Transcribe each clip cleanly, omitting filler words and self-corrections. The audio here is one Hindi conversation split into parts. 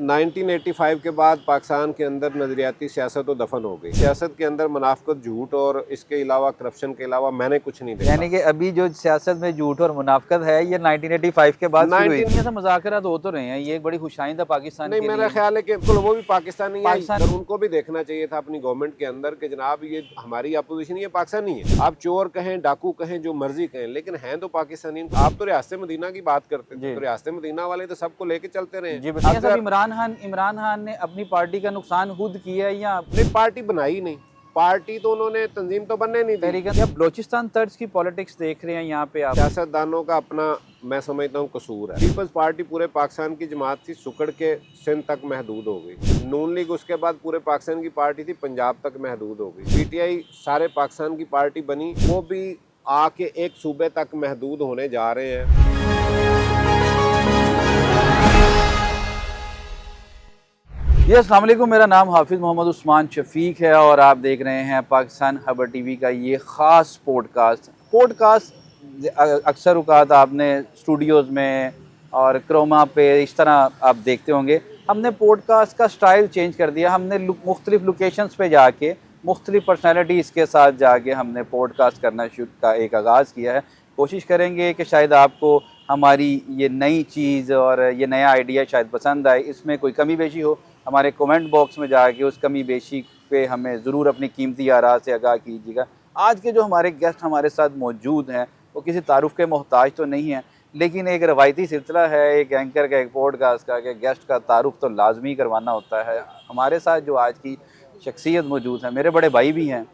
1985 के बाद पाकिस्तान के अंदर नजरियाती सियासत तो दफन हो गई। सियासत के अंदर मुनाफिकत, झूठ और इसके अलावा करप्शन के अलावा मैंने कुछ नहीं देखा। यानी कि अभी जो सियासत में झूठ और मुनाफिकत है ये 1985 के बाद शुरू हुई। ऐसा मुज़ाकरात हो तो रहे हैं, ये एक बड़ी खुशाइंदा पाकिस्तान नहीं, के मेरा लिए। ख्याल है कि बिल्कुल वो भी पाकिस्तानी है, पाकिस्तान अगर उनको भी देखना चाहिए था अपनी गवर्नमेंट के अंदर कि जनाब ये हमारी अपोजिशन, ये पाकिस्तानी है। आप चोर कहें, डाकू कहें, जो मर्जी कहें, लेकिन हैं तो पाकिस्तानी। आप तो रियासत मदीना की बात करते थे, तो रियासत मदीना वाले तो सबको लेके चलते रहे। जी, इमरान खान ने अपनी पार्टी का नुकसान खुद किया या अपनी पार्टी बनाई नहीं, पार्टी तो उन्होंने तंजीम तो बनने नहीं दी। तरीका बलोचिस्तान तर्ज की पॉलिटिक्स देख रहे हैं यहाँ पे आप। सियासतदानों का अपना मैं समझता हूँ कसूर है। पीपल्स पार्टी पूरे पाकिस्तान की जमात थी, सुकड़ के सिंध तक महदूद हो गई। नून लीग उसके बाद पूरे पाकिस्तान की पार्टी थी, पंजाब तक महदूद हो गई। पीटीआई सारे पाकिस्तान की पार्टी बनी, वो भी आके एक सूबे तक महदूद होने जा रहे हैं। जी अस्सलाम वालेकुम, मेरा नाम हाफिज़ मोहम्मद उस्मान शफीक है और आप देख रहे हैं पाकिस्तान खबर टीवी का ये ख़ास पॉडकास्ट। अक्सर औक़ात आपने स्टूडियोज़ में और क्रोमा पे इस तरह आप देखते होंगे। हमने पॉडकास्ट का स्टाइल चेंज कर दिया। हमने मुख्तलिफ़ लोकेशंस पे जाके मुख्तलिफ़ पर्सनैलिटीज़ के साथ जाके हमने पॉडकास्ट करना शुरू का एक आगाज़ किया है। कोशिश करेंगे कि शायद आपको हमारी ये नई चीज़ और ये नया आइडिया शायद पसंद आए। इसमें कोई कमी बेशी हो, हमारे कमेंट बॉक्स में जाके उस कमी बेशी पे हमें ज़रूर अपनी कीमती आरा से आगाह कीजिएगा। आज के जो हमारे गेस्ट हमारे साथ मौजूद हैं वो किसी तारुफ़ के मोहताज तो नहीं हैं, लेकिन एक रवायती सिलसिला है एक एंकर का, एक पॉडकास्ट का, कि गेस्ट का तारुफ़ तो लाजमी करवाना होता है। हमारे साथ जो आज की शख्सियत मौजूद है, मेरे बड़े भाई भी हैं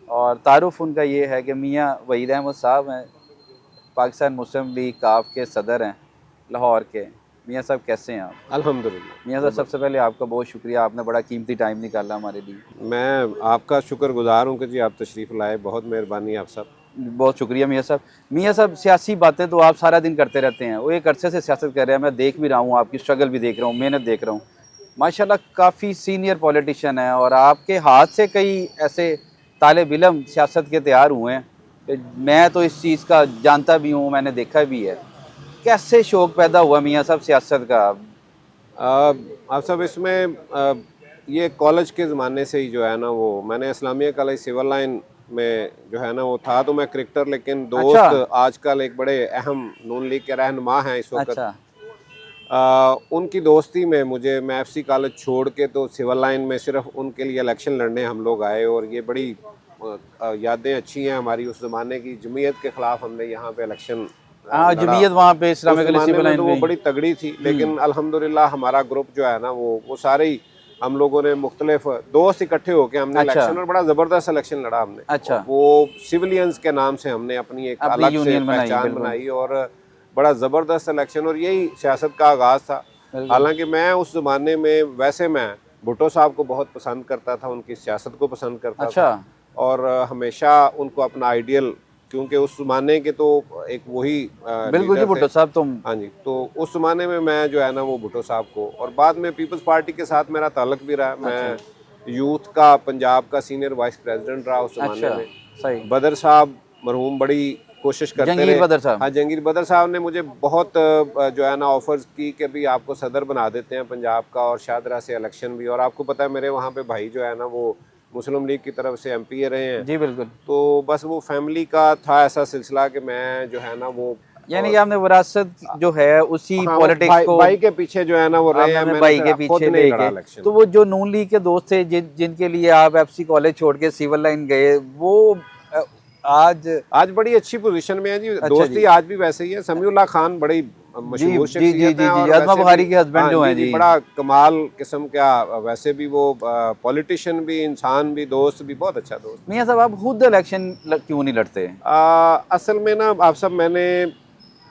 और तारुफ़ उनका ये है कि मियाँ वहीद अहमद साहब हैं, पाकिस्तान मुस्लिम लीग काफ के सदर हैं लाहौर के। मियाँ साहब कैसे हैं आप? अल्हम्दुलिल्लाह। मियाँ साहब सबसे पहले आपका बहुत शुक्रिया, आपने बड़ा कीमती टाइम निकाला हमारे लिए। मैं आपका शुक्रगुजार हूँ कि जी आप तशरीफ़ लाए, बहुत मेहरबानी आप सब। बहुत शुक्रिया मियाँ साहब। मियाँ साहब सियासी बातें तो आप सारा दिन करते रहते हैं, वो एक अरसे से सियासत कर रहे हैं, मैं देख भी रहा हूँ, आपकी स्ट्रगल भी देख रहा हूँ, मेहनत देख रहा हूँ। माशाल्लाह काफ़ी सीनियर पॉलिटिशियन है और आपके हाथ से कई ऐसे तालिब इल्म सियासत के तैयार हुए हैं कि मैं तो इस चीज़ का जानता भी हूँ, मैंने देखा भी है। कैसे शौक़ पैदा हुआ मियाँ साहब सियासत का? आप सब इसमें ये कॉलेज के ज़माने से ही जो है ना, वो मैंने इस्लामिया कॉलेज सिविल लाइन में जो है ना वो था, तो मैं क्रिकेटर, लेकिन दोस्त आजकल एक बड़े अहम नून लीग के रहनुमा हैं इस वक्त। उनकी दोस्ती में मैं एफसी कॉलेज छोड़ के तो सिविल लाइन में सिर्फ उनके लिए इलेक्शन लड़ने हम लोग आए, और ये बड़ी यादें अच्छी हैं हमारी उस ज़माने की। जमीयत के ख़िलाफ़ हमने यहाँ पे इलेक्शन जमीयत वहाँ पे इस्लामिक तो वो बड़ी तगड़ी थी, लेकिन अल्हम्दुलिल्लाह हमारा ग्रुप जो है ना वो सारे ही हम लोगों ने मुख्तलिफ दोस्त इकट्ठे होकर हमने इलेक्शन, और बड़ा ज़बरदस्त इलेक्शन लड़ा हमने। वो सिविलियंस के नाम से हमने अपनी एक अलग से पहचान बनाई और बड़ा ज़बरदस्त इलेक्शन, और यही सियासत का आगाज़ था। हालांकि मैं उस ज़माने में वैसे मैं भुट्टो साहब को बहुत पसंद करता था, उनकी सियासत को पसंद करता था, और हमेशा उनको अपना आइडियल, क्योंकि उस ज़माने के तो एक वही बिल्कुल जी भुट्टो साहब तो हाँ जी, तो उस ज़माने में मैं जो है ना वो भुट्टो साहब को, और बाद में पीपल्स पार्टी के साथ मेरा ताल्लुक भी रहा। मैं यूथ का पंजाब का सीनियर वाइस प्रेसिडेंट रहा उस ज़माने में। सही। बदर साहब मरहूम बड़ी कोशिश करते रहे। हाँ, जहांगीर बदर साहब ने मुझे बहुत जो है ना ऑफर्स की कि भी आपको सदर बना देते हैं पंजाब का, और शादरा से इलेक्शन भी। और आपको पता है मेरे वहाँ पे भाई जो है ना वो मुस्लिम लीग की तरफ से एमपी रहे हैं। जी बिल्कुल। तो बस वो फैमिली का था ऐसा सिलसिला कि मैं जो है ना वो, यानी कि आपने विरासत जो है उसी पॉलिटिक्स को भाई के पीछे जो है ना वो रहे हैं, भाई के पीछे लेके। तो वो जो नून लीग के दोस्त थे जिनके लिए आप एफसी कॉलेज छोड़ के सिविल लाइन गए, वो आज बड़ी अच्छी पोजीशन में है जी। दोस्ती आज भी वैसे ही है। समीउल्लाह खान बड़ी मशहूर शख्सियत है, और आज़मा बुखारी के हस्बैंड जो हैं जी, बड़ा कमाल किस्म का, वैसे भी वो पॉलिटिशियन भी, इंसान भी, दोस्त भी, बहुत अच्छा दोस्त। मियां साहब आप खुद इलेक्शन क्यों नहीं लड़ते? असल में ना आप सब, मैंने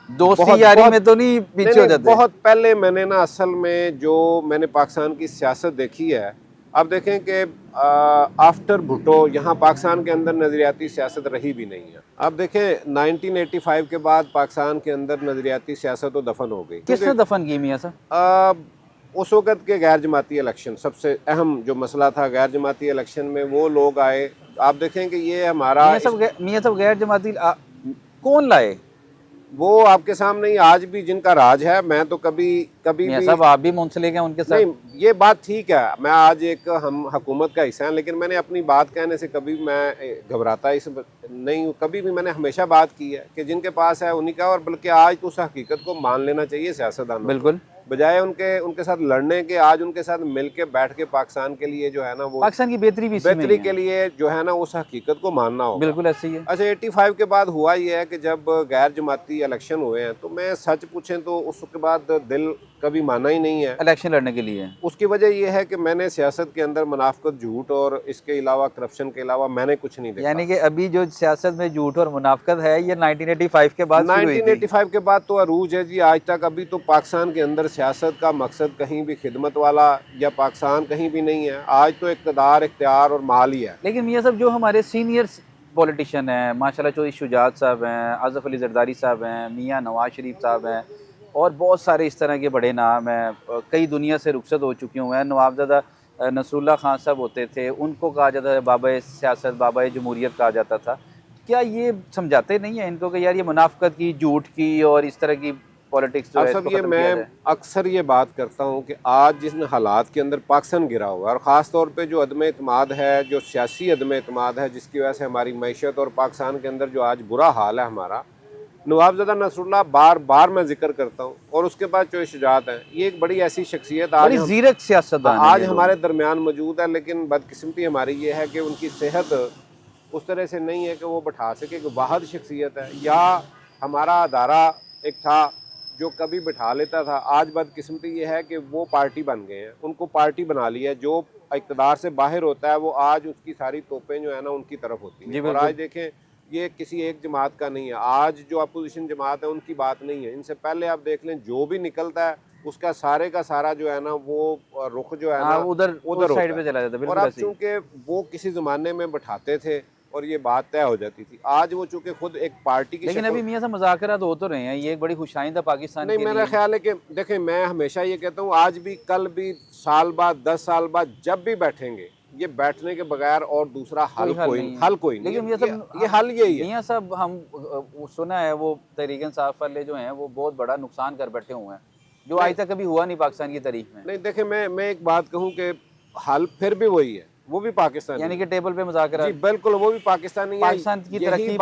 दोस्ती यारी में तो नहीं पीछे हो जाते? बहुत पहले मैंने ना असल में जो मैंने पाकिस्तान की सियासत देखी है, आप देखें कि आफ्टर भुट्टो यहाँ पाकिस्तान के अंदर नज़रियाती सियासत रही भी नहीं है। आप देखें 1985 के बाद पाकिस्तान के अंदर नज़रियाती सियासत तो दफन हो गई। किसने दफन की मियां साहब? उस वक़्त के गैर जमाती इलेक्शन, सबसे अहम जो मसला था गैर जमाती इलेक्शन में, वो लोग आए। आप देखें कि ये हमारा मियां साहब गैर जमाती कौन लाए? वो आपके सामने ही आज भी जिनका राज है, मैं तो कभी कभी मियां भी साहब आप भी मुंसलिक हैं उनके साथ? नहीं, ये बात ठीक है, मैं आज एक हम हुकूमत का हिस्सा हैं, लेकिन मैंने अपनी बात कहने से कभी मैं घबराता इस नहीं हूँ। कभी भी मैंने हमेशा बात की है कि जिनके पास है उन्हीं का, और बल्कि आज तो उस हकीकत को मान लेना चाहिए सियासतदानों को, बिल्कुल। बजाय उनके उनके साथ लड़ने के। आज उनके साथ मिलके बैठ के पाकिस्तान के लिए जो है ना, वो पाकिस्तान की बेहतरी भी इसी में ही बेहतरी है। के लिए जो है ना, उस हकीकत को मानना होगा। बिल्कुल ऐसे ही है। अच्छा, 85 के बाद हुआ ये है कि जब गैर जमाती इलेक्शन हुए हैं, तो मैं सच पूछें तो उसके बाद दिल कभी माना ही नहीं है। इलेक्शन लड़ने के लिए उसकी वजह यह है कि मैंने सियासत के अंदर मुनाफिकत, झूठ और इसके अलावा करप्शन के अलावा मैंने कुछ नहीं देखा। यानी कि अभी जो सियासत में झूठ और मुनाफिकत है ये 1985 के बाद शुरू हुई थी। 1985 के बाद तो अरूज है जी आज तक। अभी तो पाकिस्तान के अंदर सियासत का मकसद कहीं भी खिदमत वाला या पाकिस्तान कहीं भी नहीं है। आज तो इक़्तिदार, इख्तियार और माल ही है। लेकिन मियां साहब जो हमारे सीनियर पॉलिटिशियन हैं, माशाल्लाह चौधरी शुजात साहब हैं, आज़फ अली जरदारी साहब हैं, मियां नवाज शरीफ साहब हैं, और बहुत सारे इस तरह के बड़े नाम हैं, कई दुनिया से रुखसत हो चुके हुए हैं। नवाबज़ादा नसरुल्लाह खान साहब होते थे, उनको कहा जाता था बाबा सियासत, बाबा जमहूरियत कहा जाता था। क्या ये समझाते नहीं है इनको कि यार ये मुनाफिकत की, झूठ की और इस तरह की पॉलिटिक्स जो अब है सब इसको ये खत्म किया मैं जाए? अक्सर ये बात करता हूँ कि आज जिन हालात के अंदर पाकिस्तान गिरा हुआ है, और ख़ास तौर पे जो अदम एतमाद है, जो सियासी अदम एतमाद है, जिसकी वजह से हमारी मईशत और पाकिस्तान के अंदर जो आज बुरा हाल है हमारा, नवाबज़ादा नसरुल्लाह बार बार मैं जिक्र करता हूँ, और उसके बाद जो शुजात हैं, ये एक बड़ी ऐसी शख्सियत आज बड़ी ज़ीरक सियासतदान है आज ये लोग। हमारे दरमियान मौजूद है। लेकिन बदकिस्मती हमारी ये है कि उनकी सेहत उस तरह से नहीं है कि वो बैठा सके कि वाहद शख्सियत है। या हमारा अदारा एक था जो कभी बिठा लेता था, आज बदकिस्मती ये है कि वो पार्टी बन गए हैं, उनको पार्टी बना ली है। जो इक़्तिदार से बाहर होता है वो आज उसकी सारी तोपें जो है ना उनकी तरफ होती हैं। और आज देखें, ये किसी एक जमात का नहीं है। आज जो अपोजिशन जमात है उनकी बात नहीं है। इनसे पहले आप देख लें, जो भी निकलता है उसका सारे का सारा जो है ना, वो रुख जो है ना उधर साइड पे चला जाता है। और अब चूंकि वो किसी ज़माने में बैठाते थे और ये बात तय हो जाती थी, आज वो चूंकि खुद एक पार्टी की। लेकिन अभी मियां साहब मुज़ाकरात हो तो रहे हैं, ये एक बड़ी खुशाइंदा पाकिस्तान नहीं, के मेरा लिए। ख्याल है कि देखें, मैं हमेशा ये कहता हूँ, आज भी, कल भी, साल बाद, 10 साल बाद जब भी बैठेंगे, ये बैठने के बगैर और दूसरा हल कोई नहीं। लेकिन ये हल यही है। मियां साहब हम सुना है वो तहरीक इंसाफ वाले जो हैं वो बहुत बड़ा नुकसान कर बैठे हुए हैं, जो आज तक कभी हुआ नहीं पाकिस्तान की तारीख में। नहीं, देखें, मैं एक बात कहूँ कि हल फिर भी वही है, वो भी पाकिस्तान, यानी कि टेबल पे मुज़ाकरात। जी बिल्कुल, वो भी पाकिस्तानी है। पाकिस्तान की तरक्की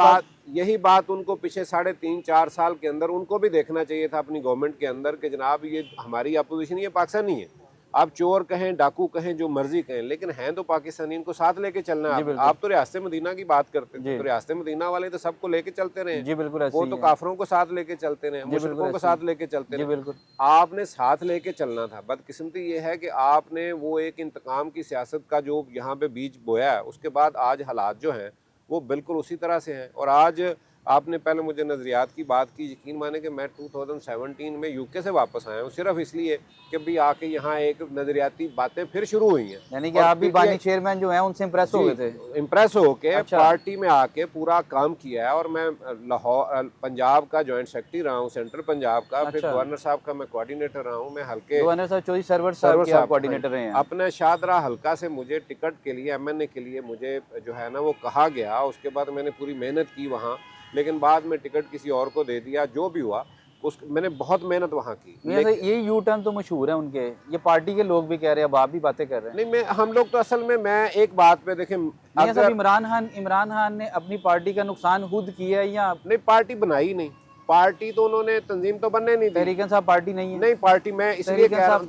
यही बात उनको पिछले 3.5-4 साल के अंदर उनको भी देखना चाहिए था अपनी गवर्नमेंट के अंदर कि जनाब ये हमारी अपोजिशन, ये पाकिस्तानी है। आप चोर कहें, डाकू कहें, जो मर्जी कहें, लेकिन हैं तो पाकिस्तानी, इनको साथ लेके चलना है। आप तो रियासत मदीना की बात करते हैं, तो रियासत मदीना वाले तो सबको लेके चलते रहे। जी बिल्कुल, वो तो काफरों को साथ लेके चलते रहे, मुशरिकों को साथ लेके चलते रहे। बिल्कुल, आपने साथ लेके चलना था। बदकिस्मती ये है कि आपने वो एक इंतकाम की सियासत का जो यहाँ पे बीज बोया है, उसके बाद आज हालात जो हैं वो बिल्कुल उसी तरह से हैं। और आज आपने पहले मुझे नज़रियात की बात की, यकीन माने कि मैं 2017 में यूके से वापस आया हूँ सिर्फ इसलिए कि भी आके यहाँ एक नज़रियाती बातें फिर शुरू हुई हैं। यानी कि आप भी बानी चेयरमैन जो हैं उनसे इम्प्रेस हो गए थे? इम्प्रेस हो के पार्टी में आके पूरा काम किया है। और मैं लाहौर, पंजाब का जॉइंट सेक्रेटरी रहा हूँ, सेंट्रल पंजाब का। फिर गवर्नर साहब का मैं कोऑर्डिनेटर रहा हूँ। मैं हल्के गवर्नर साहब चौधरी सरवर साहब के कोऑर्डिनेटर रहे हैं। अपने शाहदरा हल्का से मुझे टिकट के लिए, एमएनए के लिए मुझे जो है ना वो कहा गया। उसके बाद मैंने पूरी मेहनत की वहाँ, लेकिन बाद में टिकट किसी और को दे दिया। जो भी हुआ उस मैंने बहुत मेहनत वहाँ की। ये यू टर्न तो मशहूर है उनके, ये पार्टी के लोग भी कह रहे हैं, अब आप भी बातें कर रहे हैं। नहीं, हम लोग तो असल में, मैं एक बात पे देखें, अगर इमरान खान ने अपनी पार्टी का नुकसान खुद किया है या नहीं? पार्टी बनाई नहीं, पार्टी तो उन्होंने, तंजीम तो बनने नहीं दी। तहरीक इंसाफ पार्टी नहीं है? नहीं, पार्टी मैं इसलिए कह रहा हूँ,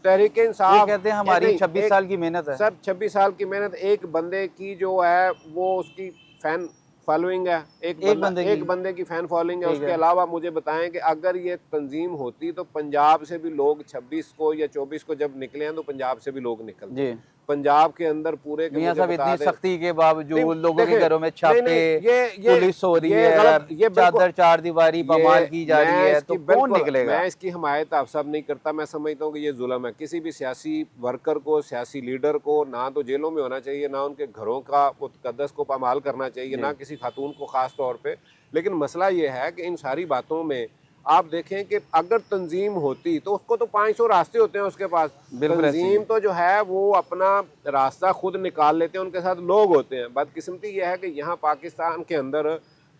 तहरीक इंसाफ कहते हैं हमारी 26 साल की मेहनत है। सर 26 साल की मेहनत एक बंदे की जो है वो उसकी फैन फॉलोइंग है, एक बंदे की फैन फॉलोइंग है। उसके अलावा मुझे बताएं कि अगर ये तंजीम होती तो पंजाब से भी लोग 26 को या 24 को जब निकले हैं तो पंजाब से भी लोग निकलते। पंजाब के अंदर पूरे मियां साहब इतनी सख्ती के बावजूद लोगों के घरों में छापे, पुलिस हो रही है, चादर चार दीवारी पामाल की जा रही है, तो कौन निकलेगा? मैं इसकी हिमायत आप सब नहीं करता। मैं समझता हूँ कि ये जुल्म है। किसी भी सियासी वर्कर को, सियासी लीडर को ना तो जेलों में होना चाहिए, ना उनके घरों का मुक़द्दस को पामाल करना चाहिए, ना किसी खातून को ख़ास तौर पे। लेकिन मसला ये है कि इन सारी बातों में आप देखें कि अगर तंजीम होती तो उसको तो 500 रास्ते होते हैं उसके पास। तंजीम तो जो है वो अपना रास्ता खुद निकाल लेते हैं, उनके साथ लोग होते हैं। बदकिस्मती यह है कि यहाँ पाकिस्तान के अंदर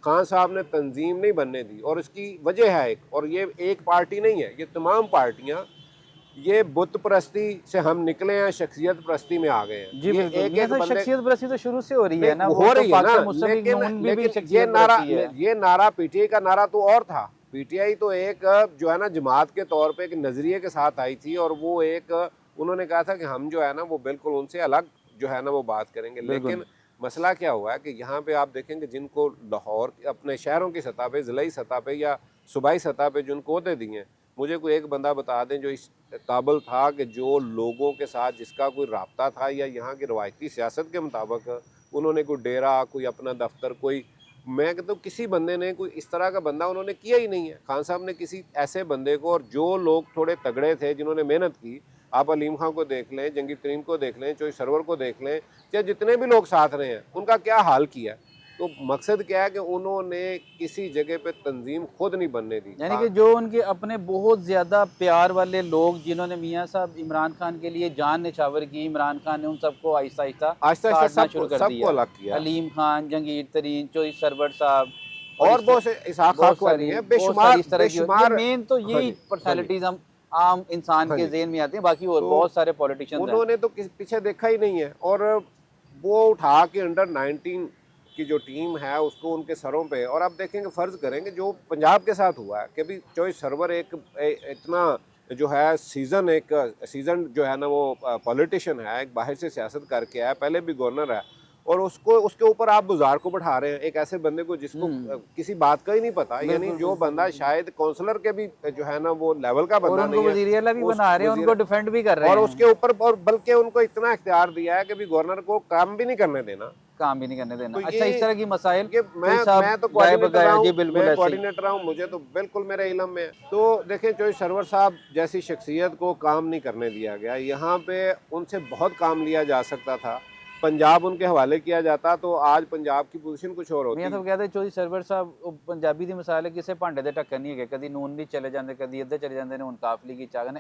खान साहब ने तंजीम नहीं बनने दी, और इसकी वजह है एक, और ये एक पार्टी नहीं है, ये तमाम पार्टियां, ये बुत परस्ती से हम निकले हैं, शख्सियत परस्ती में आ गए हैं। जी ये बिल्कुल, एक ये एक तो बंदे शख्सियत परस्ती तो शुरू से हो रही है ना, हो रही है ना, लेकिन ये नारा पीटीआई का नारा तो और था। पीटीआई तो एक जो है ना जमात के तौर पे एक नजरिए के साथ आई थी, और वो एक उन्होंने कहा था कि हम जो है ना वो बिल्कुल उनसे अलग जो है ना वो बात करेंगे। लेकिन मसला क्या हुआ है कि यहाँ पे आप देखेंगे जिनको लाहौर अपने शहरों की सतह पे, ज़िलाई सतह पे या सूबाई सतह पे जिनको ओहदे दिए, मुझे कोई एक बंदा बता दें जो इस काबिल था कि जो लोगों के साथ जिसका कोई राब्ता था, या यहाँ की रवायती सियासत के मुताबिक उन्होंने कोई डेरा, कोई अपना दफ्तर, कोई, मैं कहता हूँ किसी बंदे ने कोई इस तरह का बंदा उन्होंने किया ही नहीं है। खान साहब ने किसी ऐसे बंदे को, और जो लोग थोड़े तगड़े थे जिन्होंने मेहनत की, आप अलीम खां को देख लें, जंगीर तरीन को देख लें, चोई सरवर को देख लें, या जितने भी लोग साथ रहे हैं, उनका क्या हाल किया। तो मकसद क्या है कि उन्होंने किसी जगह पे तंजीम खुद नहीं बनने दी। यानी कि जो उनके अपने बहुत ज़्यादा प्यार वाले लोग जिन्होंने मियाँ साहब इमरान खान के लिए जान निछावर की, इमरान खान ने उन सबको आहिस्ता आहिस्ता शुरू कर दिया। अलग किया। अलीम खान, जंगीर तरीन, चोई सरवर साहब और बहुत से इसहाक खाकवानी है, बेशुमार। मेन तो यही पर्सनालिटीज हम आम इंसान के ज़हन में आते हैं, बाकी और बहुत सारे पॉलिटिशियंस हैं। उन्होंने तो पीछे देखा ही नहीं है, और वो उठा के अंडर 19 की जो टीम है उसको उनके सरों पे, और आप देखेंगे फ़र्ज़ करेंगे जो पंजाब के साथ हुआ है कि भी चॉइस सर्वर एक इतना जो है सीज़न जो है ना वो पॉलिटिशियन है, एक बाहर से सियासत करके आया, पहले भी गवर्नर है, और उसके ऊपर आप बुज़ार को बैठा रहे हैं, एक ऐसे बंदे को जिसको किसी बात का ही नहीं पता, यानी जो बंदा शायद काउंसलर के भी जो है ना वो लेवल का बंदा नहीं है, वज़ीर आला भी बना रहे हैं, उनको डिफेंड भी कर रहे हैं, और उसके ऊपर और बल्कि उनको इतना इख्तियार दिया है कि भी गवर्नर को काम भी नहीं करने देना। तो अच्छा, इस तरह की मसाइल मैं तो कोऑर्डिनेटर हूँ, मुझे तो बिल्कुल मेरे इल्म में। तो देखें चोई सरवर साहब जैसी शख्सियत को काम नहीं करने दिया गया, यहाँ पे उनसे बहुत काम लिया जा सकता था, पंजाब उनके हवाले किया जाता तो आज पंजाब की पोजीशन कुछ और होती। मैं तो कहते चौधरी सरवर साहब पंजाबी दी मिसाल है, किसी भांडे दे ढक्कन नहीं है, कभी नून नहीं चले जाते, कभी इधर चले जाते हैं, हुण काफली की चागन,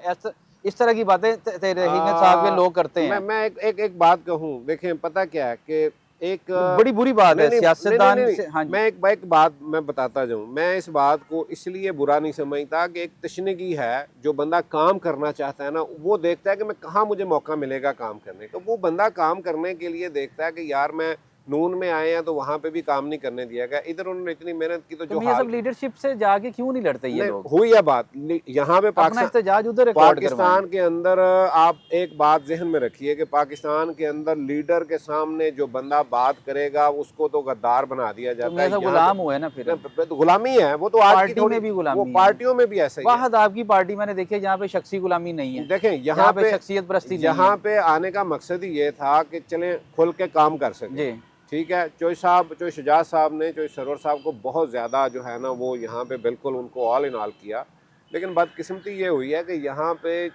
इस तरह की बातें साहब के लोग करते हैं। मैं एक बात कहूँ, देखें पता क्या है कि एक बड़ी बुरी बात है सियासतदान से। हाँ, मैं एक बात मैं बताता जाऊं, मैं इस बात को इसलिए बुरा नहीं समझता कि एक तशनगी है, जो बंदा काम करना चाहता है ना वो देखता है कि मैं कहाँ मुझे मौका मिलेगा काम करने का, वो बंदा काम करने के लिए देखता है कि यार मैं नून में आए हैं तो वहाँ पे भी काम नहीं करने दिया गया, इधर उन्होंने इतनी मेहनत की, तो जो ये सब लीडरशिप से जाके क्यों नहीं लड़ते ये लोग? हुई है बात यहाँ पे पाकिस्तान के अंदर, आप एक बात जहन में रखिए कि पाकिस्तान के अंदर लीडर के सामने जो बंदा बात करेगा उसको तो गद्दार बना दिया जाता है, गुलाम हुआ है ना, फिर तो गुलामी है वो, तो आज में भी गुलामी, वो पार्टियों में भी ऐसा ही है। वाहद आपकी पार्टी मैंने देखी जहाँ पे शख्सी गुलामी नहीं है, देखें यहाँ पे शख्सियत परस्ती, यहाँ पे आने का मकसद ही ये था कि चले खुल के काम कर सके। ठीक है, चोई शुजात साहब ने चोई सरवर साहब को बहुत ज़्यादा जो है ना वो यहाँ पे बिल्कुल उनको ऑल इन ऑल किया, लेकिन बदकिस्मती ये हुई है कि यहाँ पे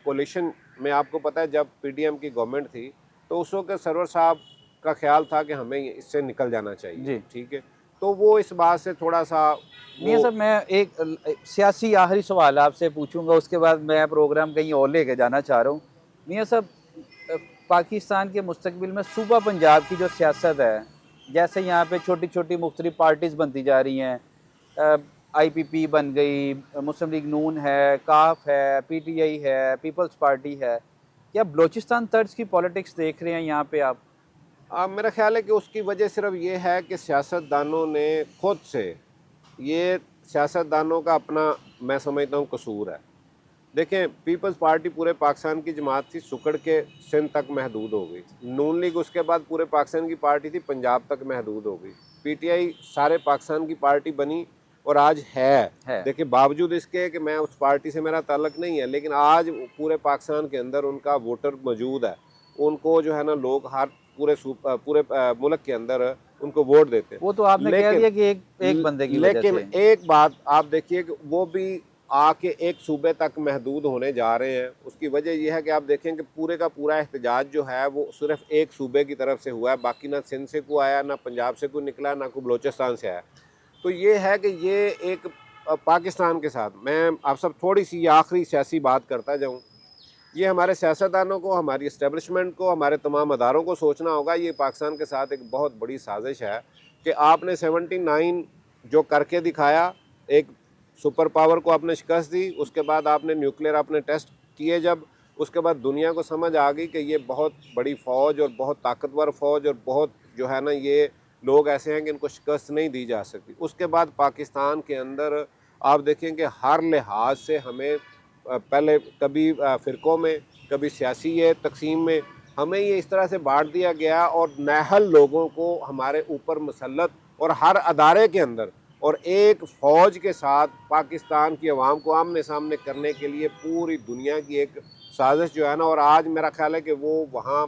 कोलिशन में आपको पता है जब पीडीएम की गवर्नमेंट थी तो उस वक्त सरवर साहब का ख्याल था कि हमें इससे निकल जाना चाहिए। ठीक है, तो वो इस बात से थोड़ा सा मियां साहब, मैं एक सियासी आखिरी सवाल आपसे पूछूंगा, उसके बाद मैं प्रोग्राम कहीं और लेके जाना चाह रहा हूँ। मियां साहब, पाकिस्तान के मुस्तकबिल में सूबा पंजाब की जो सियासत है, जैसे यहाँ पे छोटी छोटी मुख्तलिफ पार्टीज़ बनती जा रही हैं, IPP बन गई, मुस्लिम लीग नून है, काफ है, PTI है, पीपल्स पार्टी है, क्या बलोचिस्तान तर्ज की पॉलिटिक्स देख रहे हैं यहाँ पे आप? मेरा ख्याल है कि उसकी वजह सिर्फ ये है कि सियासतदानों ने खुद से, ये सियासतदानों का अपना मैं समझता हूँ कसूर है। देखें, पीपल्स पार्टी पूरे पाकिस्तान की जमात थी, सुकड़ के सिंध तक महदूद हो गई। नून लीग उसके बाद पूरे पाकिस्तान की पार्टी थी, पंजाब तक महदूद हो गई। PTI सारे पाकिस्तान की पार्टी बनी और आज है। देखिए, बावजूद इसके कि मैं उस पार्टी से मेरा ताल्लुक नहीं है, लेकिन आज पूरे पाकिस्तान के अंदर उनका वोटर मौजूद है, उनको जो है ना लोग हर पूरे मुल्क के अंदर उनको वोट देते हैं। वो तो आपने कह दिया कि एक बंदे की वजह से। लेकिन एक बात आप देखिए कि वो भी आके एक सूबे तक महदूद होने जा रहे हैं। उसकी वजह यह है कि आप देखें कि पूरे का पूरा एहतजाज जो है वो सिर्फ एक सूबे की तरफ से हुआ है, बाकी ना सिंध से कोई आया, ना पंजाब से कोई निकला, ना कोई बलोचिस्तान से आया। तो ये है कि ये एक पाकिस्तान के साथ, मैं आप सब थोड़ी सी आखिरी सियासी बात करता जाऊँ, ये हमारे सियासतदानों को, हमारी इस्टेब्लिशमेंट को, हमारे तमाम अदारों को सोचना होगा, ये पाकिस्तान के साथ एक बहुत बड़ी साजिश है कि आपने 79 जो करके दिखाया, एक सुपर पावर को आपने शिकस्त दी, उसके बाद आपने न्यूक्लियर आपने टेस्ट किए जब, उसके बाद दुनिया को समझ आ गई कि ये बहुत बड़ी फ़ौज और बहुत ताकतवर फ़ौज और बहुत जो है ना ये लोग ऐसे हैं कि इनको शिकस्त नहीं दी जा सकती। उसके बाद पाकिस्तान के अंदर आप देखें कि हर लिहाज से हमें पहले कभी फ़िरक़ों में, कभी सियासी ये तक़सीम में हमें ये इस तरह से बांट दिया गया और नाअहल लोगों को हमारे ऊपर मुसल्लत और हर अदारे के अंदर और एक फ़ौज के साथ पाकिस्तान की आवाम को आमने सामने करने के लिए पूरी दुनिया की एक साजिश जो है ना, और आज मेरा ख्याल है कि वो वहाँ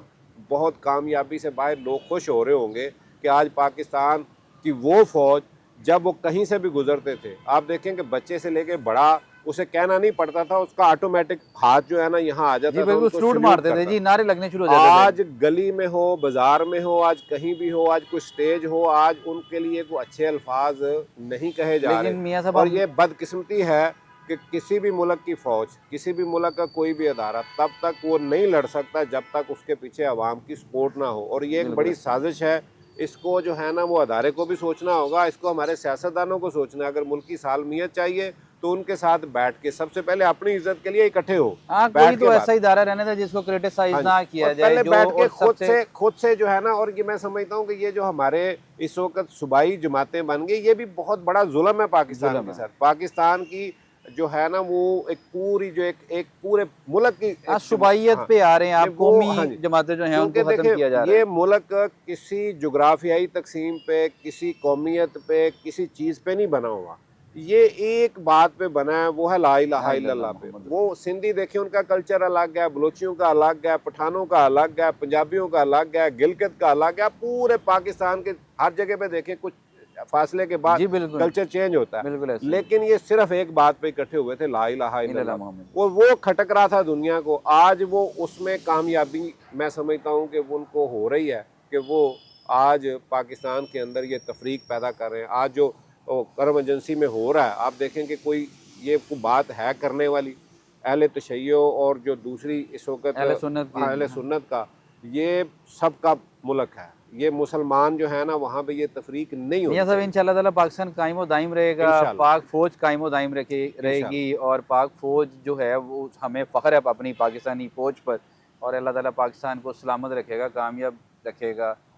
बहुत कामयाबी से बाहर लोग खुश हो रहे होंगे कि आज पाकिस्तान की वो फ़ौज जब वो कहीं से भी गुजरते थे, आप देखें कि बच्चे से लेके बड़ा उसे कहना नहीं पड़ता था, उसका ऑटोमेटिक हाथ जो है ना यहाँ आ जाता जी था, बिल्कुल, उनको सलूट सल्यूट मारते थे करता जी, था। नारे लगने शुरू हो जाते थे। आज गली में हो, बाजार में हो, आज कहीं भी हो, आज कोई स्टेज हो, आज उनके लिए कोई अच्छे अल्फाज नहीं कहे जा लेकिन मियां रहे। साहब और हम ये बदकिस्मती है कि किसी भी मुल्क की फ़ौज, किसी भी मुल्क का कोई भी अदारा तब तक वो नहीं लड़ सकता जब तक उसके पीछे अवाम की सपोर्ट ना हो। और ये एक बिल्कुल बड़ी साजिश है, इसको जो है ना वो अदारे को भी सोचना होगा, इसको हमारे सियासतदानों को सोचना है। अगर मुल्क की सालमियत चाहिए तो उनके साथ बैठ के सबसे पहले अपनी इज्जत के लिए इकट्ठे हो, हाँ, कोई बैठ के तो बात। ऐसा इदारा रहने था जिसको हाँ क्रिटिसाइज जी, ना और किया जाए, पहले जो बैठ के और सबसे खुद से जो है ना, और ये मैं समझता हूँ कि ये जो हमारे इस वक्त सूबाई जमातें बन गई, ये भी बहुत बड़ा जुल्म है पाकिस्तान जुल्म के है। साथ। पाकिस्तान की जो है ना वो एक पूरी जो एक पूरे मुल्क की आज एक सुबाइयत हाँ, पे आ रहे हैं नहीं आप, वो कौमी हाँ जी, जमातें जो हैं क्योंकि उनको ख़त्म देखें किया जा रहा है। ये मुल्क किसी जोग्राफियाई तकसीम पे, किसी कौमियत पे, किसी चीज़ पे नहीं बना हुआ। ये एक बात पे बना है, वो है ला इलाहा ला इलाहा इल्लल्लाह इल्लल्लाह पे। मुहम्मद वो सिंधी देखिए उनका कल्चर अलग है, बलोचियों का अलग है, पठानों का अलग है, पंजाबियों का अलग है, गिलगित का अलग है। पूरे पाकिस्तान के हर जगह पे देखें कुछ फासले के बाद जी बिल्कुल, कल्चर चेंज होता है, बिल्कुल ऐसे ही। लेकिन ये सिर्फ एक बात पे इकट्ठे हुए थे, ला इलाहा इल्लल्लाह इल्लल्लाह। मुहम्मद। वो खटक रहा था दुनिया को, आज वो उसमें कामयाबी मैं समझता हूँ कि वो उनको हो रही है कि वो आज पाकिस्तान के अंदर ये तफरीक पैदा कर रहे हैं। आज जो करम एजेंसी में हो रहा है, आप देखें कि कोई ये कोई बात है करने वाली। अहले तशय्यो और जो दूसरी इस वक्त अहले सुन्नत की अहले सुन्नत का ये सबका मुल्क है, ये मुसलमान जो है ना वहाँ पे ये तफरीक नहीं होनी मियां साहब चाहिए। इंशाल्लाह ताला पाकिस्तान कायम व दायम रहेगा, इंशाल्लाह पाक फ़ौज कायम व दायम रहेगी इंशाल्लाह और पाक फ़ौज जो है वो हमें फ़ख्र है अपनी पाकिस्तानी फ़ौज पर, और अल्लाह ताला पाकिस्तान को सलामत रखेगा, कामयाब रखेगा।